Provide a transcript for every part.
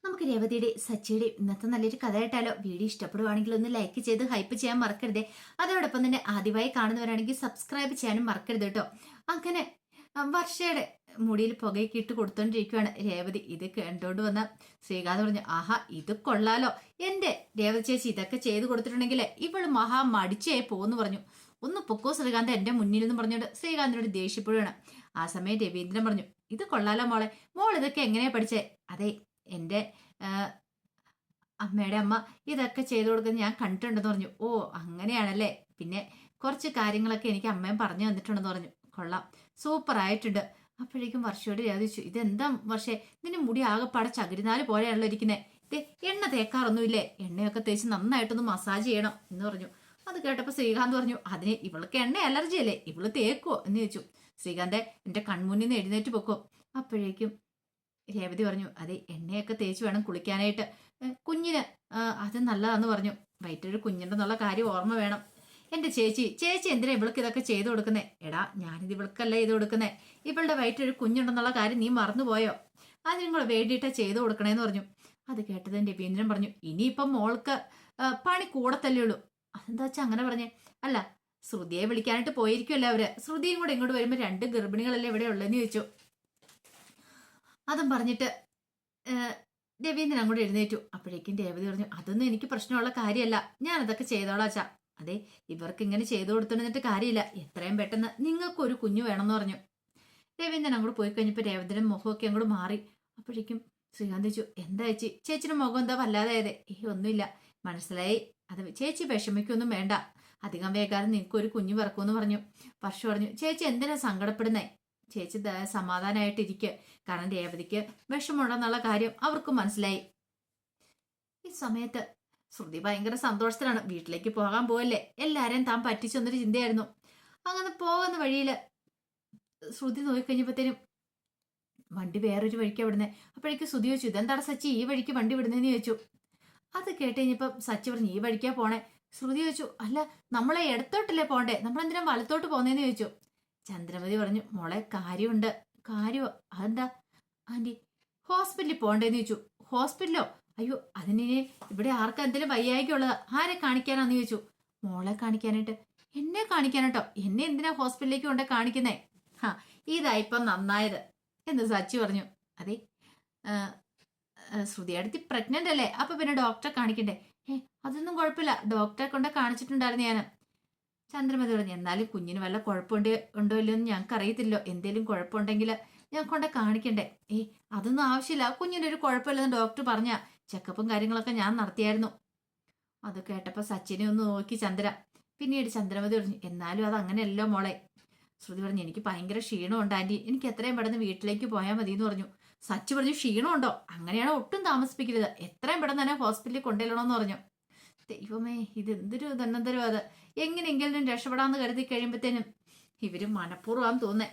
നമുക്ക് രേവതിയുടെ സച്ചിയുടെ ഇന്നത്തെ നല്ലൊരു കഥ കേട്ടാലോ? വീഡിയോ ഇഷ്ടപ്പെടുവാണെങ്കിൽ ഒന്ന് ലൈക്ക് ചെയ്ത് ഹൈപ്പ് ചെയ്യാൻ മറക്കരുതേ. അതോടൊപ്പം തന്നെ ആദ്യമായി കാണുന്നവരാണെങ്കിൽ സബ്സ്ക്രൈബ് ചെയ്യാനും മറക്കരുത് കേട്ടോ. അങ്ങനെ വർഷയുടെ മുടിയിൽ പുകയൊക്കെ ഇട്ട് കൊടുത്തോണ്ടിരിക്കുവാണ് രേവതി. ഇത് കണ്ടോണ്ട് വന്ന ശ്രീകാന്ത് പറഞ്ഞു, ആഹാ ഇത് കൊള്ളാലോ, എന്റെ രേവതി ചേച്ചി ഇതൊക്കെ ചെയ്ത് കൊടുത്തിട്ടുണ്ടെങ്കിൽ ഇവള് മഹാ മടിച്ചായി പോന്ന് പറഞ്ഞു. ഒന്ന് പൊക്കോ ശ്രീകാന്ത് എന്റെ മുന്നിൽ നിന്ന് പറഞ്ഞോണ്ട് ശ്രീകാന്തിനോട് ദേഷ്യപ്പെടുകയാണ്. ആ സമയം രവീന്ദ്രൻ പറഞ്ഞു, ഇത് കൊള്ളാലോ മോളെ, മോൾ ഇതൊക്കെ എങ്ങനെയാ പഠിച്ചേ? അതെ, എന്റെ അമ്മയുടെ അമ്മ ഇതൊക്കെ ചെയ്തു കൊടുക്കുന്നത് ഞാൻ കണ്ടിട്ടുണ്ടെന്ന് പറഞ്ഞു. ഓ അങ്ങനെയാണല്ലേ, പിന്നെ കുറച്ച് കാര്യങ്ങളൊക്കെ എനിക്ക് അമ്മയും പറഞ്ഞു തന്നിട്ടുണ്ടെന്ന് പറഞ്ഞു. കൊള്ളാം, സൂപ്പർ ആയിട്ടുണ്ട്. അപ്പോഴേക്കും വർഷയോട് ചോദിച്ചു, ഇതെന്താ വർഷേ, നിന്റെ മുടി ആകെപ്പാടെ ചകിരിനാല് പോലെയാണല്ലോ ഇരിക്കുന്നത്, ഇത് എണ്ണ തേക്കാറൊന്നുമില്ലേ? എണ്ണയൊക്കെ തേച്ച് നന്നായിട്ടൊന്ന് മസാജ് ചെയ്യണം എന്ന് പറഞ്ഞു. അത് കേട്ടപ്പോൾ ശ്രീകാന്ത് പറഞ്ഞു, അതിന് ഇവൾക്ക് എണ്ണ അലർജി അല്ലേ, ഇവള് തേക്കുവോ എന്ന് ചോദിച്ചു. ശ്രീകാന്തെ എന്റെ കൺമുന്നിൽ നിന്ന് എഴുന്നേറ്റ് പൊക്കോ. അപ്പോഴേക്കും രേവതി പറഞ്ഞു, അതെ എണ്ണയൊക്കെ തേച്ച് വേണം കുളിക്കാനായിട്ട്, കുഞ്ഞിന് അത് നല്ലതാന്ന് പറഞ്ഞു. വയറ്റൊരു കുഞ്ഞുണ്ടെന്നുള്ള കാര്യം ഓർമ്മ വേണം. എന്റെ ചേച്ചി എന്തിനാ ഇവൾക്ക് ഇതൊക്കെ ചെയ്തു കൊടുക്കുന്നേ? എടാ ഞാനിത് ഇവൾക്കല്ല ചെയ്ത് കൊടുക്കുന്നേ, ഇവളുടെ വയറ്റൊരു കുഞ്ഞുണ്ടെന്നുള്ള കാര്യം നീ മറന്നുപോയോ? അതിനും കൂടെ വേണ്ടിയിട്ടാ ചെയ്തു കൊടുക്കണേന്ന് പറഞ്ഞു. അത് കേട്ടത് രവീന്ദ്രൻ പറഞ്ഞു, ഇനിയിപ്പം മോൾക്ക് പണി കൂടത്തല്ലേ ഉള്ളൂ. അതെന്താ വെച്ചാ അങ്ങനെ പറഞ്ഞേ? അല്ല ശ്രുതിയെ വിളിക്കാനായിട്ട് പോയിരിക്കുമല്ലോ അവര്, ശ്രുതിയും കൂടെ ഇങ്ങോട്ട് വരുമ്പോ രണ്ട് ഗർഭിണികളല്ലേ ഇവിടെ ഉള്ളതെന്ന് ചോദിച്ചു. അതും പറഞ്ഞിട്ട് രവീന്ദ്രൻ അങ്ങോട്ട് എഴുന്നേറ്റു. അപ്പോഴേക്കും രേവതി പറഞ്ഞു, അതൊന്നും എനിക്ക് പ്രശ്നമുള്ള കാര്യമല്ല, ഞാൻ അതൊക്കെ ചെയ്തോളാം അച്ഛാ. അതെ ഇവർക്ക് ഇങ്ങനെ ചെയ്തു കൊടുത്തിട്ട് കാര്യമില്ല, എത്രയും പെട്ടെന്ന് നിങ്ങൾക്കൊരു കുഞ്ഞു വേണമെന്ന് പറഞ്ഞു. രവീന്ദ്രൻ അങ്ങോട്ട് പോയി കഴിഞ്ഞപ്പോൾ രേവതിയുടെ മുഖമൊക്കെ അങ്ങോട്ട് മാറി. അപ്പോഴേക്കും ശ്രീകാന്ത് ചോദിച്ചു, എന്താ ചേച്ചിയുടെ മുഖം എന്താ വല്ലാതായത്? ഒന്നുമില്ല, മനസ്സിലായി, അത് ചേച്ചി വിഷമിക്കൊന്നും വേണ്ട, അധികം വേഗാതെ നിനക്കൊരു കുഞ്ഞു പിറക്കുമെന്ന് പറഞ്ഞു. വർഷ പറഞ്ഞു, ചേച്ചി എന്തിനാ സങ്കടപ്പെടുന്നേ? ചേച്ചി സമാധാനമായിട്ടിരിക്കുക, കാരണം രേവതിക്ക് വിഷമുണ്ടെന്നുള്ള കാര്യം അവർക്കും മനസ്സിലായി. ഈ സമയത്ത് ശ്രുതി ഭയങ്കര സന്തോഷത്തിലാണ്, വീട്ടിലേക്ക് പോകാൻ പോവല്ലേ, എല്ലാരെയും താൻ പറ്റിച്ചൊന്നൊരു ചിന്തയായിരുന്നു. അങ്ങനെ പോകുന്ന വഴിയിൽ ശ്രുതി നോക്കിക്കഴിഞ്ഞപ്പോഴത്തേനും വണ്ടി വേറൊരു വഴിക്ക് വിടുന്നേ. അപ്പോഴേക്കും ശ്രുതി ചോദിച്ചു, ഇതെന്താണ് സച്ചി ഈ വഴിക്ക് വണ്ടി വിടുന്നതെന്ന് ചോദിച്ചു. അത് കേട്ട് കഴിഞ്ഞപ്പം സച്ചി പറഞ്ഞു, ഈ വഴിക്കാ പോണേ. ശ്രുതി ചോദിച്ചു, അല്ല നമ്മളെ ഇടത്തോട്ടല്ലേ പോണ്ടേ, നമ്മളെന്തിനാ വലത്തോട്ട് പോന്നേന്ന് ചോദിച്ചു. ചന്ദ്രമതി പറഞ്ഞു, മോളെ കാര്യമുണ്ട്. കാര്യമോ? അതെന്താ ആന്റി? ഹോസ്പിറ്റലിൽ പോണ്ടേന്ന് ചോദിച്ചു. ഹോസ്പിറ്റലോ? അയ്യോ അതിന് ഇവിടെ ആർക്കാ എന്തെങ്കിലും വയ്യായിക്കുള്ളത്, ആരെ കാണിക്കാനാന്ന് ചോദിച്ചു. മോളെ കാണിക്കാനായിട്ട്? എന്നെ കാണിക്കാനായിട്ടോ? എന്നെ എന്തിനാ ഹോസ്പിറ്റലിലേക്ക് കൊണ്ടേ കാണിക്കുന്നേ? ഹാ ഇതായിപ്പം നന്നായത് എന്ന് സച്ചി പറഞ്ഞു. അതെ ശ്രുതി അടുത്ത് പ്രഗ്നന്റ് അല്ലേ, അപ്പൊ പിന്നെ ഡോക്ടറെ കാണിക്കണ്ടേ? അതൊന്നും കുഴപ്പമില്ല, ഡോക്ടറെ കൊണ്ട് കാണിച്ചിട്ടുണ്ടായിരുന്നു ഞാൻ. ചന്ദ്രമതി പറഞ്ഞു, എന്നാലും കുഞ്ഞിന് വല്ല ഉണ്ടോ ഇല്ലയോ എന്ന് ഞങ്ങൾക്ക് അറിയത്തില്ലോ, എന്തേലും കുഴപ്പമുണ്ടെങ്കിൽ ഞാൻ കൊണ്ട് കാണിക്കണ്ടേ? അതൊന്നും ആവശ്യമില്ല, കുഞ്ഞിനൊരു കുഴപ്പമില്ലെന്ന് ഡോക്ടർ പറഞ്ഞ ചെക്കപ്പും കാര്യങ്ങളൊക്കെ ഞാൻ നടത്തിയായിരുന്നു. അത് കേട്ടപ്പോൾ സച്ചിനെ ഒന്ന് നോക്കി ചന്ദ്ര. പിന്നീട് ചന്ദ്രമതി പറഞ്ഞു, എന്നാലും അത് അങ്ങനെയല്ലോ മോളെ. ശ്രുതി പറഞ്ഞു, എനിക്ക് ഭയങ്കര ക്ഷീണമുണ്ട് ആന്റി, എനിക്ക് എത്രയും പെട്ടെന്ന് വീട്ടിലേക്ക് പോയാൽ മതി എന്ന് പറഞ്ഞു. സച്ചി പറഞ്ഞു, ക്ഷീണമുണ്ടോ? അങ്ങനെയാണോ ഒട്ടും താമസിപ്പിക്കരുത്, എത്രയും പെട്ടെന്ന് തന്നെ ഹോസ്പിറ്റലിൽ കൊണ്ടുവരണമെന്ന് പറഞ്ഞു. ദൈവമേ ഇത് എന്തൊരു ധനന്തരം, അത് എങ്ങനെയെങ്കിലും രക്ഷപ്പെടാന്ന് കരുതി കഴിയുമ്പത്തേനും ഇവര് മനഃപൂർവ്വം തോന്നേ.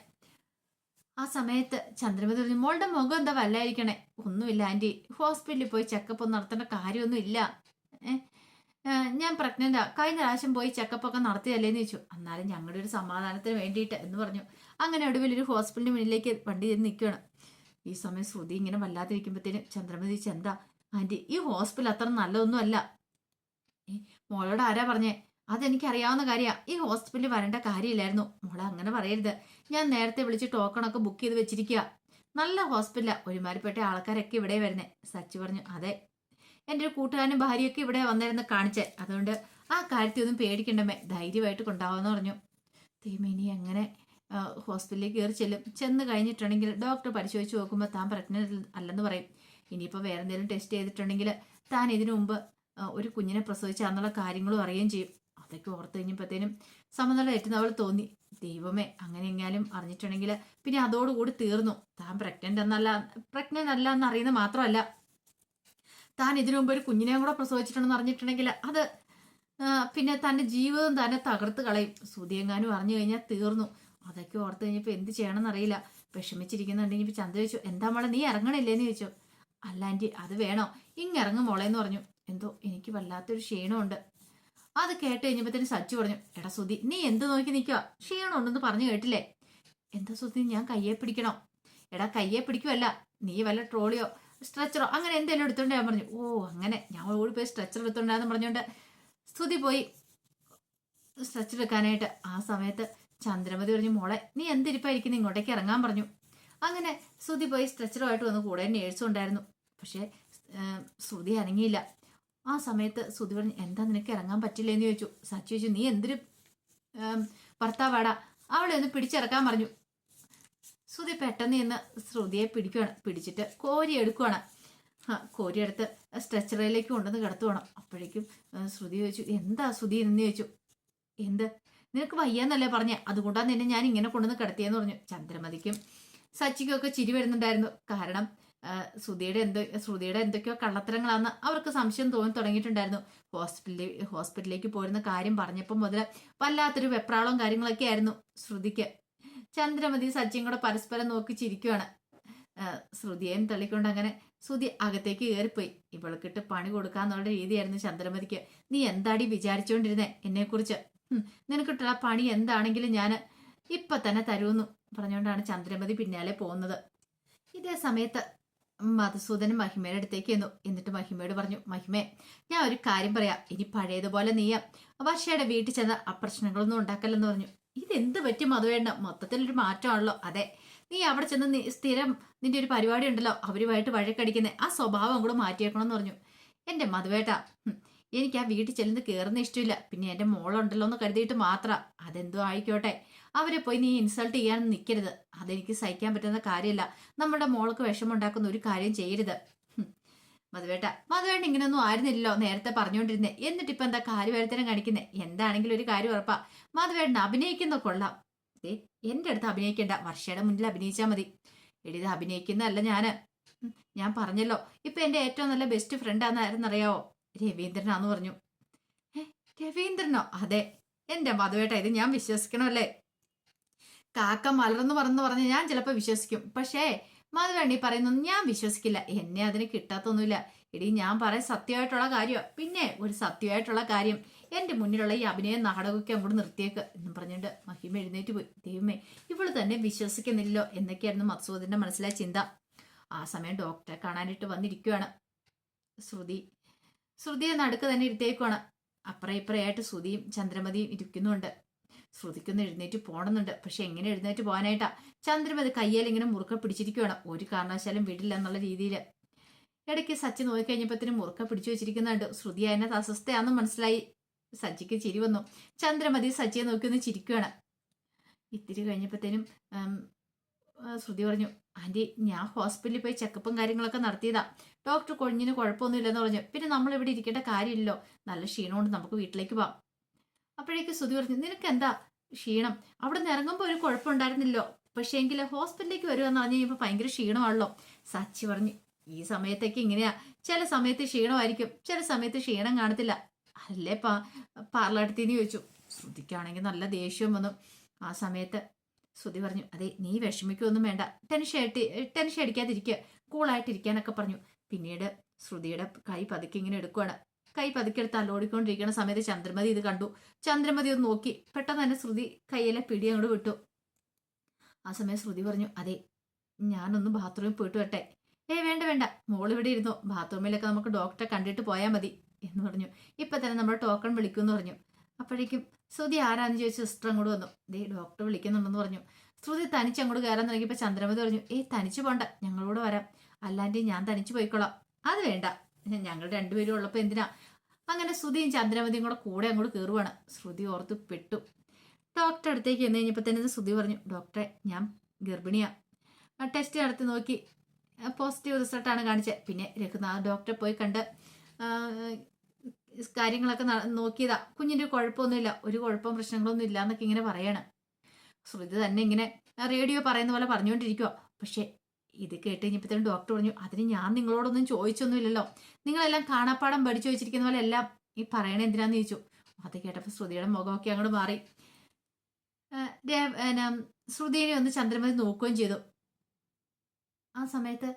ആ സമയത്ത് ചന്ദ്രമതി പറഞ്ഞു, മോളുടെ മുഖം എന്താ വല്ലായിരിക്കണേ? ഒന്നുമില്ല ആന്റി, ഹോസ്പിറ്റലിൽ പോയി ചെക്കപ്പ് ഒന്നും നടത്തേണ്ട കാര്യമൊന്നും ഇല്ല, ഞാൻ പ്രഗ്നന്റാ, കഴിഞ്ഞ പ്രാവശ്യം പോയി ചെക്കപ്പ് ഒക്കെ നടത്തിയല്ലേന്ന് ചോദിച്ചു. എന്നാലും ഞങ്ങളുടെ ഒരു സമാധാനത്തിന് വേണ്ടിയിട്ട് എന്ന് പറഞ്ഞു. അങ്ങനെ ഒടുവിലൊരു ഹോസ്പിറ്റലിന് മുന്നിലേക്ക് വണ്ടി ചെന്ന് നിൽക്കുകയാണ്. ഈ സമയം ശ്രുതി ഇങ്ങനെ വല്ലാതിരിക്കുമ്പോഴത്തേനും ചന്ദ്രമതി ചോദിച്ചു, എന്താ ആന്റി ഈ ഹോസ്പിറ്റൽ അത്ര നല്ലതൊന്നും അല്ല? മോളോട് ആരാ പറഞ്ഞേ? അതെനിക്കറിയാവുന്ന കാര്യമാണ്, ഈ ഹോസ്പിറ്റലിൽ വരേണ്ട കാര്യമില്ലായിരുന്നു. മോളെ അങ്ങനെ പറയരുത്, ഞാൻ നേരത്തെ വിളിച്ച് ടോക്കണൊക്കെ ബുക്ക് ചെയ്ത് വെച്ചിരിക്കുക, നല്ല ഹോസ്പിറ്റലാ, ഒരുമാതിരിപ്പെട്ട ആൾക്കാരൊക്കെ ഇവിടെ വരുന്നേ. സച്ചി പറഞ്ഞു, അതെ എൻ്റെ ഒരു കൂട്ടുകാരനും ഭാര്യയൊക്കെ ഇവിടെ വന്നിരുന്ന് കാണിച്ചേ, അതുകൊണ്ട് ആ കാര്യത്തിലൊന്നും പേടിക്കണ്ടമേ, ധൈര്യമായിട്ട് കൊണ്ടാവാന്ന് പറഞ്ഞു. തീമിനി അങ്ങനെ ഹോസ്പിറ്റലിലേക്ക് കയറി ചെന്ന് കഴിഞ്ഞിട്ടുണ്ടെങ്കിൽ ഡോക്ടർ പരിശോധിച്ച് നോക്കുമ്പോൾ താൻ പ്രഗ്നന്റ് അല്ലെന്ന് പറയും. ഇനിയിപ്പോൾ വേറെ എന്തെങ്കിലും ടെസ്റ്റ് ചെയ്തിട്ടുണ്ടെങ്കിൽ താൻ ഇതിനു മുമ്പ് ഒരു കുഞ്ഞിനെ പ്രസവിച്ചാന്നുള്ള കാര്യങ്ങളും അറിയുകയും ചെയ്യും. അതൊക്കെ ഓർത്ത് കഴിഞ്ഞപ്പോഴത്തേനും സമനില തെറ്റുന്ന അവൾ തോന്നി. ദൈവമേ അങ്ങനെ എങ്ങാനും അറിഞ്ഞിട്ടുണ്ടെങ്കിൽ പിന്നെ അതോടുകൂടി തീർന്നു. താൻ പ്രഗ്നന്റ് അല്ല എന്ന് അറിയുന്നത് മാത്രമല്ല, താൻ ഇതിനു മുമ്പ് ഒരു കുഞ്ഞിനെയും കൂടെ പ്രസവിച്ചിട്ടുണ്ടെന്ന് അറിഞ്ഞിട്ടുണ്ടെങ്കിൽ അത് പിന്നെ തൻ്റെ ജീവിതം തന്നെ തകർത്ത് കളയും. സുതിയെങ്ങാനും അറിഞ്ഞു കഴിഞ്ഞാൽ തീർന്നു. അതൊക്കെ ഓർത്ത് കഴിഞ്ഞപ്പോൾ എന്ത് ചെയ്യണമെന്ന് അറിയില്ല, വിഷമിച്ചിരിക്കുന്നുണ്ടെങ്കിൽ ഇപ്പം ചന്ത ചോദിച്ചു, എന്താ മോളെ നീ ഇറങ്ങണില്ലേന്ന് ചോദിച്ചു. അല്ല ആൻറ്റി അത് വേണോ, ഇറങ്ങും മോളേന്ന് പറഞ്ഞു. എന്തോ എനിക്ക് വല്ലാത്തൊരു ക്ഷീണമുണ്ട്. അത് കേട്ട് കഴിഞ്ഞപ്പോഴത്തേന് സച്ചു പറഞ്ഞു, എടാ സുധി നീ എന്ത് നോക്കി നിൽക്കുക, ക്ഷീണമുണ്ടെന്ന് പറഞ്ഞു കേട്ടില്ലേ? എന്താ സുധി ഞാൻ കയ്യെ പിടിക്കണോ? എടാ കയ്യെ പിടിക്കുമല്ല, നീ വല്ല ട്രോളിയോ സ്ട്രെച്ചറോ അങ്ങനെ എന്തെങ്കിലും എടുത്തോണ്ട് ഞാൻ പറഞ്ഞു. ഓ അങ്ങനെ ഞാൻ ഓടിപ്പോയി സ്ട്രെച്ചർ എടുത്തോണ്ടാന്ന് പറഞ്ഞുകൊണ്ട് സ്തുതി പോയി സ്ട്രെച്ചർ എടുക്കാനായിട്ട്. ആ സമയത്ത് ചന്ദ്രമതി പറഞ്ഞു, മോളെ നീ എന്തിരിപ്പായിരിക്കുന്നു, ഇങ്ങോട്ടേക്ക് ഇറങ്ങാൻ പറഞ്ഞു. അങ്ങനെ ശ്രുതി പോയി സ്ട്രെച്ചറുമായിട്ട് വന്ന്. കൂടെ നേഴ്സും ഉണ്ടായിരുന്നു. പക്ഷേ ശ്രുതി അനങ്ങിയില്ല. ആ സമയത്ത് ശ്രുതി പറഞ്ഞു, എന്താ നിനക്ക് ഇറങ്ങാൻ പറ്റില്ലെന്ന് ചോദിച്ചു. സച്ചി ചോദിച്ചു, നീ എന്തൊരു ഭർത്താവാടാ, അവളെ ഒന്ന് പിടിച്ചിറക്കാൻ പറഞ്ഞു. ശ്രുതി പെട്ടെന്ന് ഇന്ന് ശ്രുതിയെ പിടിക്കുകയാണ്. പിടിച്ചിട്ട് കോരി എടുക്കുവാണ്. കോരിയെടുത്ത് സ്ട്രെച്ചറിലേക്ക് കൊണ്ടുവന്ന് കിടത്തുവാണ്. അപ്പോഴേക്കും ശ്രുതി ചോദിച്ചു, എന്താ ശ്രുതി എന്ന് ചോദിച്ചു. എന്ത്, നിനക്ക് വയ്യാന്നല്ലേ പറഞ്ഞേ, അതുകൊണ്ടാണ് നിന്നെ ഞാൻ ഇങ്ങനെ കൊണ്ടുവന്ന് കിടത്തിയെന്ന് പറഞ്ഞു. ചന്ദ്രമതിക്കും സച്ചിക്കും ഒക്കെ ചിരി വരുന്നുണ്ടായിരുന്നു. കാരണം ശ്രുതിയുടെ എന്തൊക്കെയോ കള്ളത്തരങ്ങളാണെന്ന് അവർക്ക് സംശയം തോന്നി തുടങ്ങിയിട്ടുണ്ടായിരുന്നു. ഹോസ്പിറ്റലിലേക്ക് പോരുന്ന കാര്യം പറഞ്ഞപ്പോൾ മുതൽ വല്ലാത്തൊരു വെപ്രാളവും കാര്യങ്ങളൊക്കെ ആയിരുന്നു ശ്രുതിക്ക്. ചന്ദ്രമതി സച്ചിയും കൂടെ പരസ്പരം നോക്കി ചിരിക്കുവാണ്. ശ്രുതിയെയും തള്ളിക്കൊണ്ട് അങ്ങനെ ശ്രുതി അകത്തേക്ക് കയറിപ്പോയി. ഇവൾക്കിട്ട് പണി കൊടുക്കാന്നുള്ള രീതിയായിരുന്നു ചന്ദ്രമതിക്ക്. നീ എന്താടി വിചാരിച്ചുകൊണ്ടിരുന്നേ എന്നെക്കുറിച്ച്? നിനക്കിട്ടുള്ള പണി എന്താണെങ്കിലും ഞാൻ ഇപ്പൊ തന്നെ തരുമെന്നു പറഞ്ഞുകൊണ്ടാണ് ചന്ദ്രമതി പിന്നാലെ പോകുന്നത്. ഇതേ സമയത്ത് മധുസൂദനും മഹിമയുടെ അടുത്തേക്ക് ചെന്നു. എന്നിട്ട് മഹിമയോട് പറഞ്ഞു, മഹിമേ ഞാൻ ഒരു കാര്യം പറയാം, ഇനി പഴയതുപോലെ നീയ വർഷയുടെ വീട്ടിൽ ചെന്ന് ആ പ്രശ്നങ്ങളൊന്നും ഉണ്ടാക്കല്ലെന്ന് പറഞ്ഞു. ഇതെന്ത് പറ്റി മധുവേണ്ട, മൊത്തത്തിലൊരു മാറ്റമാണല്ലോ. അതെ, നീ അവിടെ ചെന്ന് സ്ഥിരം നിന്റെ ഒരു പരിപാടി ഉണ്ടല്ലോ അവരുമായിട്ട് വഴക്കടിക്കുന്നത്, ആ സ്വഭാവം കൂടെ മാറ്റിയേക്കണമെന്ന് പറഞ്ഞു. എന്റെ മധുവേട്ടാ, എനിക്ക് ആ വീട്ടിൽ ചെല്ലുന്ന കയറുന്ന ഇഷ്ടമില്ല. പിന്നെ എന്റെ മോളുണ്ടല്ലോ എന്ന് കരുതിയിട്ട് മാത്രം. അതെന്തോ ആയിക്കോട്ടെ, അവരെ പോയി നീ ഇൻസൾട്ട് ചെയ്യാൻ നിൽക്കരുത്. അതെനിക്ക് സഹിക്കാൻ പറ്റുന്ന കാര്യമല്ല. നമ്മുടെ മോൾക്ക് വിഷമുണ്ടാക്കുന്ന ഒരു കാര്യം ചെയ്യരുത്. മധുവേട്ട ഇങ്ങനെയൊന്നും ആയിരുന്നില്ലല്ലോ നേരത്തെ പറഞ്ഞുകൊണ്ടിരുന്നേ. എന്നിട്ട് ഇപ്പൊ എന്താ കാര്യവരുത്തരം കാണിക്കുന്നേ? എന്താണെങ്കിലും ഒരു കാര്യം ഉറപ്പാ, മധുവേട്ടൻ അഭിനയിക്കുന്ന കൊള്ളാം. എന്റെ അടുത്ത് അഭിനയിക്കേണ്ട, വർഷയുടെ മുന്നിൽ അഭിനയിച്ചാൽ മതി. എടിത് അഭിനയിക്കുന്നതല്ല ഞാൻ പറഞ്ഞല്ലോ, ഇപ്പൊ എന്റെ ഏറ്റവും നല്ല ബെസ്റ്റ് ഫ്രണ്ട് ആണെന്നായിരുന്നറിയാവോ? രവീന്ദ്രനാന്ന് പറഞ്ഞു. രവീന്ദ്രനോ? അതെ. എന്റെ മധുവേട്ട, ഇത് ഞാൻ വിശ്വസിക്കണമല്ലേ? കാക്ക മലർന്നു പറഞ്ഞ് ഞാൻ ചിലപ്പോൾ വിശ്വസിക്കും. പക്ഷേ മധുവേണ്ണി പറയുന്നൊന്നും ഞാൻ വിശ്വസിക്കില്ല. എന്നെ അതിന് കിട്ടാത്തൊന്നുമില്ല. എടി ഞാൻ പറയാൻ സത്യമായിട്ടുള്ള കാര്യമാണ്. പിന്നെ ഒരു സത്യമായിട്ടുള്ള കാര്യം, എന്റെ മുന്നിലുള്ള ഈ അഭിനയം നാടകമൊക്കെ അങ്ങോട്ട് നിർത്തിയേക്ക് എന്നും പറഞ്ഞിട്ട് മഹിമ എഴുന്നേറ്റ് പോയി. ദൈവമേ, ഇവള് തന്നെ വിശ്വസിക്കുന്നില്ലല്ലോ എന്നൊക്കെയായിരുന്നു മധുസൂദന്റെ മനസ്സിലായ ചിന്ത. ആ സമയം ഡോക്ടറെ കാണാനായിട്ട് വന്നിരിക്കുകയാണ് ശ്രുതിയെ നടുക്ക് തന്നെ ഇരുത്തേക്കുവാണ്. അപ്പുറം ഇപ്പുറയായിട്ട് ശ്രുതിയും ചന്ദ്രമതിയും ഇരിക്കുന്നുണ്ട്. ശ്രുതിക്കൊന്ന് എഴുന്നേറ്റ് പോണമെന്നുണ്ട്. പക്ഷെ എങ്ങനെ എഴുന്നേറ്റ് പോകാനായിട്ടാ? ചന്ദ്രമതി കയ്യിൽ ഇങ്ങനെ മുറുക്ക പിടിച്ചിരിക്കുകയാണ്. ഒരു കാരണവശാലും വിടില്ല എന്നുള്ള രീതിയിൽ. ഇടയ്ക്ക് സച്ചി നോക്കിക്കഴിഞ്ഞപ്പോഴത്തേനും മുറുക്ക പിടിച്ചു വെച്ചിരിക്കുന്നുണ്ട്. ശ്രുതി അതിനകത്ത് അസ്വസ്ഥയാണെന്ന് മനസ്സിലായി. സച്ചിക്ക് ചിരി വന്നു. ചന്ദ്രമതി സച്ചിയെ നോക്കി ഒന്ന് ചിരിക്കുകയാണ്. ഇത്തിരി കഴിഞ്ഞപ്പോഴത്തേനും ശ്രുതി പറഞ്ഞു, ആന്റി ഞാൻ ഹോസ്പിറ്റലിൽ പോയി ചെക്കപ്പും കാര്യങ്ങളൊക്കെ നടത്തിയതാ. ഡോക്ടർ കുഞ്ഞിന് കുഴപ്പമൊന്നുമില്ലെന്ന് പറഞ്ഞു. പിന്നെ നമ്മൾ ഇവിടെ ഇരിക്കേണ്ട കാര്യമില്ലല്ലോ, നല്ല ക്ഷീണമുണ്ട്, നമുക്ക് വീട്ടിലേക്ക് പോവാം. അപ്പോഴേക്ക് ശ്രുതി പറഞ്ഞു, നിനക്ക് എന്താ ക്ഷീണം? അവിടെ നിന്ന് ഇറങ്ങുമ്പോൾ ഒരു കുഴപ്പമുണ്ടായിരുന്നില്ലോ, പക്ഷേ എങ്കിൽ ഹോസ്പിറ്റലിലേക്ക് വരുമെന്ന് പറഞ്ഞു കഴിഞ്ഞപ്പോൾ ഭയങ്കര ക്ഷീണമാണല്ലോ. സച്ചി പറഞ്ഞു, ഈ സമയത്തേക്ക് ഇങ്ങനെയാ, ചില സമയത്ത് ക്ഷീണമായിരിക്കും, ചില സമയത്ത് ക്ഷീണം കാണത്തില്ല. അല്ലേ പാർലടുത്തിന്ന് ചോദിച്ചു. ശ്രുതിക്കാണെങ്കിൽ നല്ല ദേഷ്യവും വന്നു. ആ സമയത്ത് ശ്രുതി പറഞ്ഞു, അതെ നീ വിഷമിക്കൊന്നും വേണ്ട, ടെൻഷൻ അടിക്കാതിരിക്കുക, കൂളായിട്ടിരിക്കാനൊക്കെ പറഞ്ഞു. പിന്നീട് ശ്രുതിയുടെ കൈ പതുക്കെ ഇങ്ങനെ എടുക്കുവാണ്. കൈ പതുക്കെടുത്ത് അല്ലോടിക്കൊണ്ടിരിക്കുന്ന സമയത്ത് ചന്ദ്രമതി ഇത് കണ്ടു. ചന്ദ്രമതി ഒന്ന് നോക്കി. പെട്ടെന്ന് തന്നെ ശ്രുതി കയ്യിലെ പിടി അങ്ങോട്ട് വിട്ടു. ആ സമയം ശ്രുതി പറഞ്ഞു, അതെ ഞാനൊന്ന് ബാത്റൂമിൽ പോയിട്ട് വരട്ടെ. വേണ്ട, മോളിവിടെ ഇരുന്നു, ബാത്റൂമിലൊക്കെ നമുക്ക് ഡോക്ടറെ കണ്ടിട്ട് പോയാൽ മതി എന്ന് പറഞ്ഞു. ഇപ്പൊ തന്നെ നമ്മൾ ടോക്കൺ വിളിക്കുമെന്ന് പറഞ്ഞു. അപ്പോഴേക്കും ശ്രുതി ആരാന്ന് ചോദിച്ചു സിസ്റ്റർ അങ്ങോട്ട് വന്നു. ഡോക്ടർ വിളിക്കുന്നുണ്ടെന്ന് പറഞ്ഞു. ശ്രുതി തനിച്ച് അങ്ങോട്ട് കയറാൻ തുടങ്ങിയപ്പോൾ ചന്ദ്രമതി പറഞ്ഞു, തനിച്ച് പോണ്ട, ഞങ്ങളോട് വരാം, അല്ലാണ്ട് ഞാൻ തനിച്ച് പോയിക്കോളാം. അത് വേണ്ട, ഞങ്ങൾ രണ്ടുപേരും ഉള്ളപ്പോൾ എന്തിനാ? അങ്ങനെ ശ്രുതിയും ചന്ദ്രമതിയും കൂടെ അങ്ങോട്ട് കയറുവാണ്. ശ്രുതി ഓർത്ത് പെട്ടു. ഡോക്ടറെ അടുത്തേക്ക് എന്ന് കഴിഞ്ഞപ്പോൾ തന്നെ ശ്രുതി പറഞ്ഞു, ഡോക്ടറെ ഞാൻ ഗർഭിണിയാ. ടെസ്റ്റ് നടത്തി നോക്കി പോസിറ്റീവ് റിസൾട്ടാണ് കാണിച്ചത്. പിന്നെ രഘുനാഥ് ഡോക്ടറെ പോയി കണ്ട് കാര്യങ്ങളൊക്കെ നോക്കിയതാ. കുഞ്ഞിൻ്റെ കുഴപ്പമൊന്നുമില്ല, ഒരു കുഴപ്പവും പ്രശ്നങ്ങളൊന്നും ഇല്ല എന്നൊക്കെ ഇങ്ങനെ പറയാണ്. ശ്രുതി തന്നെ ഇങ്ങനെ റേഡിയോ പറയുന്ന പോലെ പറഞ്ഞുകൊണ്ടിരിക്കുക. പക്ഷെ ഇത് കേട്ട് കഴിഞ്ഞപ്പോഴത്തേനും ഡോക്ടർ പറഞ്ഞു, അതിന് ഞാൻ നിങ്ങളോടൊന്നും ചോദിച്ചൊന്നുമില്ലല്ലോ, നിങ്ങളെല്ലാം കാണാപ്പാടം പഠിച്ചു വെച്ചിരിക്കുന്ന പോലെ എല്ലാം ഈ പറയണേ എന്തിനാന്ന് ചോദിച്ചു. അത് കേട്ടപ്പോൾ ശ്രുതിയുടെ മുഖമൊക്കെ അങ്ങോട്ട് മാറി. ശ്രുതിയെ ഒന്ന് ചന്ദ്രമതി നോക്കുകയും ചെയ്തു. ആ സമയത്ത്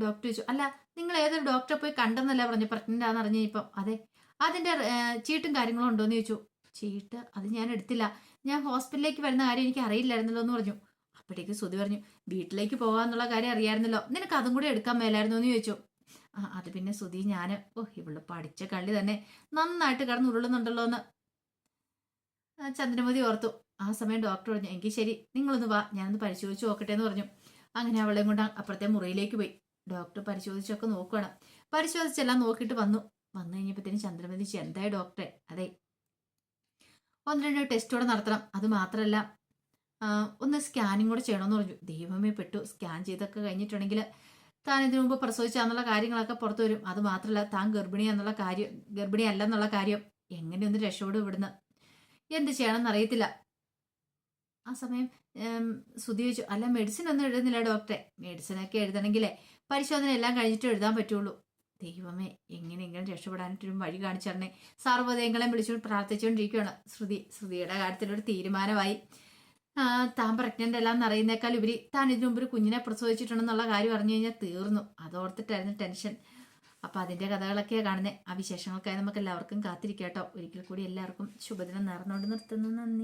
ഡോക്ടർ ചോദിച്ചു, അല്ല നിങ്ങൾ ഏതൊരു ഡോക്ടറെ പോയി കണ്ടെന്നല്ല പറഞ്ഞു, പ്രഗ്നന്റ് ആണെന്ന് അറിഞ്ഞു. ഇപ്പം അതെ, അതിൻ്റെ ചീട്ടും കാര്യങ്ങളും ഉണ്ടോയെന്ന് ചോദിച്ചു. ചീട്ട് അത് ഞാൻ എടുത്തില്ല, ഞാൻ ഹോസ്പിറ്റലിലേക്ക് വരുന്ന കാര്യം എനിക്ക് അറിയില്ലായിരുന്നല്ലോ എന്ന് പറഞ്ഞു. അപ്പോഴേക്ക് ശ്രുതി പറഞ്ഞു, വീട്ടിലേക്ക് പോകാന്നുള്ള കാര്യം അറിയാമായിരുന്നല്ലോ, നിനക്ക് അതും കൂടി എടുക്കാൻ മേലായിരുന്നു എന്ന് ചോദിച്ചു. അത് പിന്നെ ശ്രുതി ഞാൻ ഇവള് പഠിച്ച കള്ളി തന്നെ നന്നായിട്ട് കിടന്ന് ഉരുളുന്നുണ്ടല്ലോ എന്ന് ചന്ദ്രമതി ഓർത്തു. ആ സമയം ഡോക്ടർ പറഞ്ഞു, എങ്കിൽ ശരി നിങ്ങളൊന്ന് വാ, ഞാനൊന്ന് പരിശോധിച്ച് നോക്കട്ടെ എന്ന് പറഞ്ഞു. അങ്ങനെ അവളെയും കൊണ്ട് അപ്പുറത്തെ മുറിയിലേക്ക് പോയി. ഡോക്ടർ പരിശോധിച്ചൊക്കെ നോക്കുകയാണ്. പരിശോധിച്ചെല്ലാം നോക്കിയിട്ട് വന്നു കഴിഞ്ഞപ്പോഴത്തേനും ചന്ദ്രമതി എന്തായി ഡോക്ടറെ? അതെ, 1-2 ടെസ്റ്റ് കൂടെ നടത്തണം, അത് മാത്രമല്ല ഒന്ന് സ്കാനിങ് കൂടെ ചെയ്യണമെന്ന് പറഞ്ഞു. ദൈവമേ പെട്ടു, സ്കാൻ ചെയ്തൊക്കെ കഴിഞ്ഞിട്ടുണ്ടെങ്കിൽ താൻ ഇതിനു മുമ്പ് പ്രസവിച്ചാന്നുള്ള കാര്യങ്ങളൊക്കെ പുറത്തു വരും. അത് മാത്രമല്ല താൻ ഗർഭിണിയല്ലെന്നുള്ള കാര്യം എങ്ങനെയൊന്ന് രക്ഷപ്പെടും ഇവിടുന്ന്, എന്ത് ചെയ്യണമെന്ന് അറിയത്തില്ല. ആ സമയം ശ്രുതി ചോദിച്ചു, അല്ല മെഡിസിൻ ഒന്നും എഴുതുന്നില്ല ഡോക്ടറെ? മെഡിസിനൊക്കെ എഴുതണമെങ്കിലേ പരിശോധന എല്ലാം കഴിഞ്ഞിട്ട് എഴുതാൻ പറ്റുള്ളൂ. ദൈവമേ, എങ്ങനെയെങ്കിലും രക്ഷപ്പെടാനായിട്ടൊരു വഴി കാണിച്ചറിനെ സർവ്വതങ്ങളെ വിളിച്ചുകൊണ്ട് പ്രാർത്ഥിച്ചുകൊണ്ടിരിക്കുകയാണ് ശ്രുതിയുടെ കാര്യത്തിലൊരു തീരുമാനമായി. താൻ പ്രഗ്നന്റ് എല്ലാം എന്നറിയുന്നേക്കാൾ ഉപരി താൻ ഇതിനു മുമ്പ് ഒരു കുഞ്ഞിനെ പ്രസവിച്ചിട്ടുണ്ടെന്നുള്ള കാര്യം അറിഞ്ഞു കഴിഞ്ഞാൽ തീർന്നു. അതോർത്തിട്ടായിരുന്നു ടെൻഷൻ. അപ്പൊ അതിന്റെ കഥകളൊക്കെയാണ് കാണുന്നത്. ആ വിശേഷങ്ങൾക്കായി നമുക്ക് എല്ലാവർക്കും കാത്തിരിക്കാം കേട്ടോ. ഒരിക്കൽ കൂടി എല്ലാവർക്കും ശുഭദിനം നേർന്നുകൊണ്ട് നിർത്തുന്നു. നന്ദി.